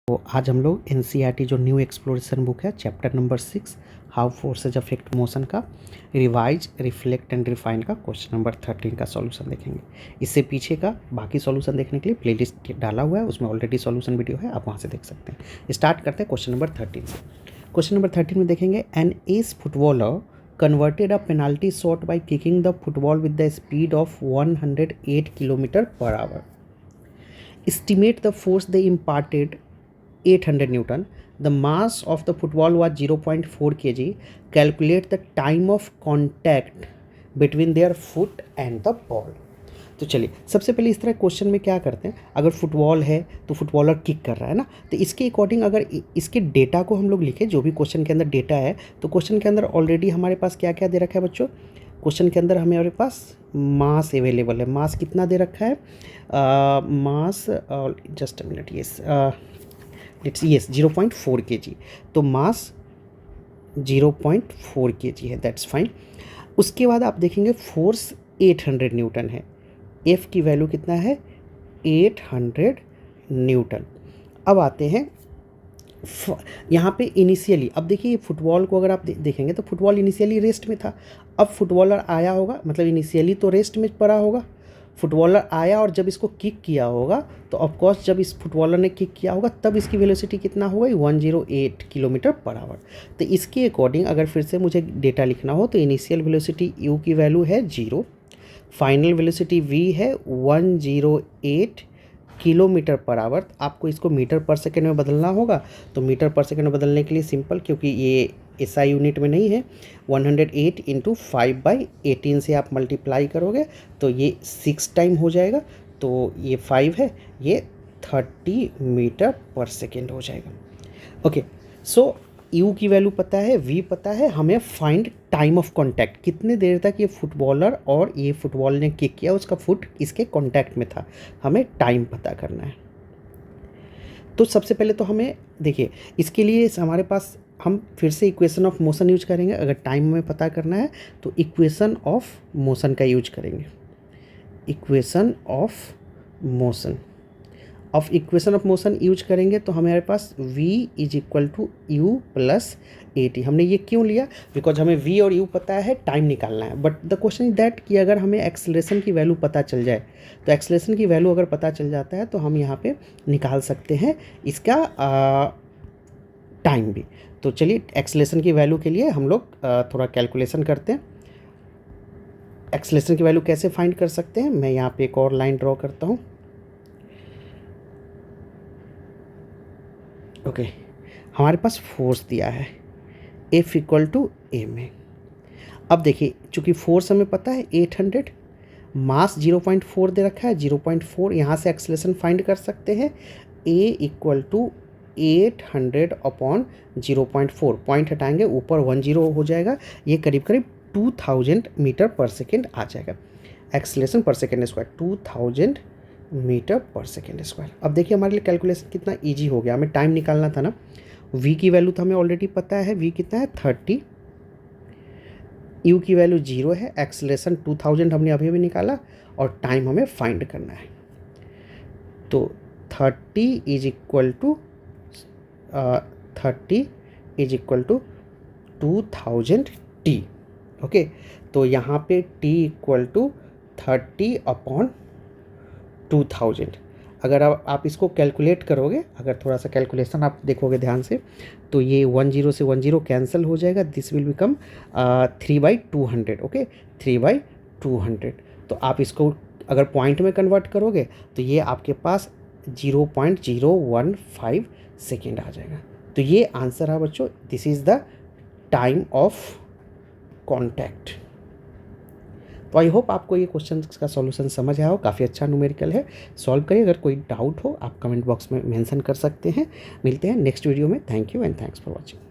तो आज हम लोग एनसीईआरटी जो न्यू एक्सप्लोरेशन बुक है chapter number 6 how forces affect motion का रिवाइज रिफ्लेक्ट एंड रिफाइन का क्वेश्चन नंबर 13 का सॉल्यूशन देखेंगे। इससे पीछे का बाकी सॉल्यूशन देखने के लिए प्लेलिस्ट डाला हुआ है, उसमें ऑलरेडी सॉल्यूशन वीडियो है, आप वहाँ से देख सकते हैं। स्टार्ट करते हैं क्वेश्चन नंबर 13 से। क्वेश्चन नंबर 13 में देखेंगे N S footballer converted a penalty shot by kicking the football with the speed of 108 km/h. Estimate the force they imparted 800 Newton. The mass of the football was 0.4 kg. Calculate the time of contact between their foot and the ball. तो चलिए सबसे पहले इस तरह question में क्या करते हैं, अगर फुटबॉल है तो फुटबॉलर किक कर रहा है ना, तो इसके अकॉर्डिंग अगर इसके डेटा को हम लोग लिखें, जो भी क्वेश्चन के अंदर डेटा है, तो क्वेश्चन के अंदर ऑलरेडी हमारे पास क्या क्या दे रखा है बच्चों। क्वेश्चन के अंदर हमारे पास मास अवेलेबल है। मास कितना दे रखा है, mass just a minute, yes 0.4 kg। तो मास 0.4 kg है, दैट्स फाइन। उसके बाद आप देखेंगे फोर्स 800 न्यूटन है। एफ की वैल्यू कितना है, 800 न्यूटन। अब आते हैं यहाँ पे इनिशियली, अब देखिए फुटबॉल को अगर आप देखेंगे तो फुटबॉल इनिशियली रेस्ट में था। अब फुटबॉलर आया होगा, मतलब इनिशियली तो रेस्ट में पड़ा होगा। फुटबॉलर आया और जब इसको किक किया होगा तो ऑफकोर्स जब इस फुटबॉलर ने किक किया होगा तब इसकी वेलोसिटी कितना होगा, 108 km/h। तो इसके अकॉर्डिंग अगर फिर से मुझे डेटा लिखना हो तो इनिशियल वेलोसिटी यू की वैल्यू है 0, फाइनल वेलोसिटी v है 108 km/h। आपको इसको मीटर पर सेकेंड में बदलना होगा, तो मीटर पर सेकेंड में बदलने के लिए सिंपल, क्योंकि ये SI यूनिट में नहीं है, 108 × 5/18 से आप मल्टीप्लाई करोगे तो ये 6 टाइम हो जाएगा। तो ये 5 है, ये 30 मीटर पर सेकेंड हो जाएगा। ओके, सो यू की वैल्यू पता है, वी पता है, हमें फाइंड टाइम ऑफ कांटेक्ट, कितने देर तक ये फुटबॉलर और ये फुटबॉल ने किक किया, उसका फुट इसके कांटेक्ट में था, हमें टाइम पता करना है। तो सबसे पहले तो हमें देखिए, इसके लिए हमारे पास हम फिर से इक्वेशन ऑफ मोशन यूज करेंगे। अगर टाइम हमें पता करना है तो इक्वेशन ऑफ मोशन का यूज करेंगे। Equation of motion equation of motion use करेंगे तो हमारे पास v = u + at। हमने ये क्यों लिया, बिकॉज हमें v और u पता है, टाइम निकालना है। But the question is that कि अगर हमें एक्सेलरेशन की वैल्यू पता चल जाए, तो एक्सेलरेशन की वैल्यू अगर पता चल जाता है तो हम यहाँ पे निकाल सकते हैं इसका टाइम भी। तो चलिए एक्सेलरेशन की वैल्यू के लिए हम लोग थोड़ा कैलकुलेशन करते हैं। एक्सेलरेशन की वैल्यू कैसे फाइंड कर सकते हैं, मैं यहाँ पे एक और लाइन ड्रॉ करता हूँ। ओके, हमारे पास फोर्स दिया है F = ma। अब देखिए चूँकि फोर्स हमें पता है 800, मास 0.4 दे रखा है, 0.4 यहाँ से एक्सेलरेशन फाइंड कर सकते हैं। A = 800/0.4, पॉइंट हटाएंगे ऊपर 10 हो जाएगा, ये करीब करीब 2000 मीटर पर सेकेंड आ जाएगा। एक्सेलरेशन पर सेकेंड स्क्वायर 2000 मीटर पर सेकेंड स्क्वायर। अब देखिए हमारे लिए कैलकुलेशन कितना इजी हो गया, हमें टाइम निकालना था ना। v की वैल्यू तो हमें ऑलरेडी पता है, v कितना है 30, u की वैल्यू 0 है, एक्सेलरेशन 2000 हमने अभी भी निकाला, और टाइम हमें फाइंड करना है। तो 30 = 2000 t। ओके, तो यहाँ पे t = 30/2000। अगर आप इसको कैलकुलेट करोगे, अगर थोड़ा सा कैलकुलेशन आप देखोगे ध्यान से, तो ये 10 से 10 कैंसिल हो जाएगा, दिस विल बिकम 3/200। ओके, 3/200। तो आप इसको अगर पॉइंट में कन्वर्ट करोगे तो ये आपके पास 0.015 सेकेंड आ जाएगा। तो ये आंसर है बच्चों, this is the time of contact. तो आई होप आपको ये क्वेश्चन का सॉल्यूशन समझ आया हो, काफ़ी अच्छा न्यूमेरिकल है, सॉल्व करिए। अगर कोई डाउट हो आप कमेंट बॉक्स में मेंशन कर सकते हैं। मिलते हैं नेक्स्ट वीडियो में। Thank you and thanks for watching.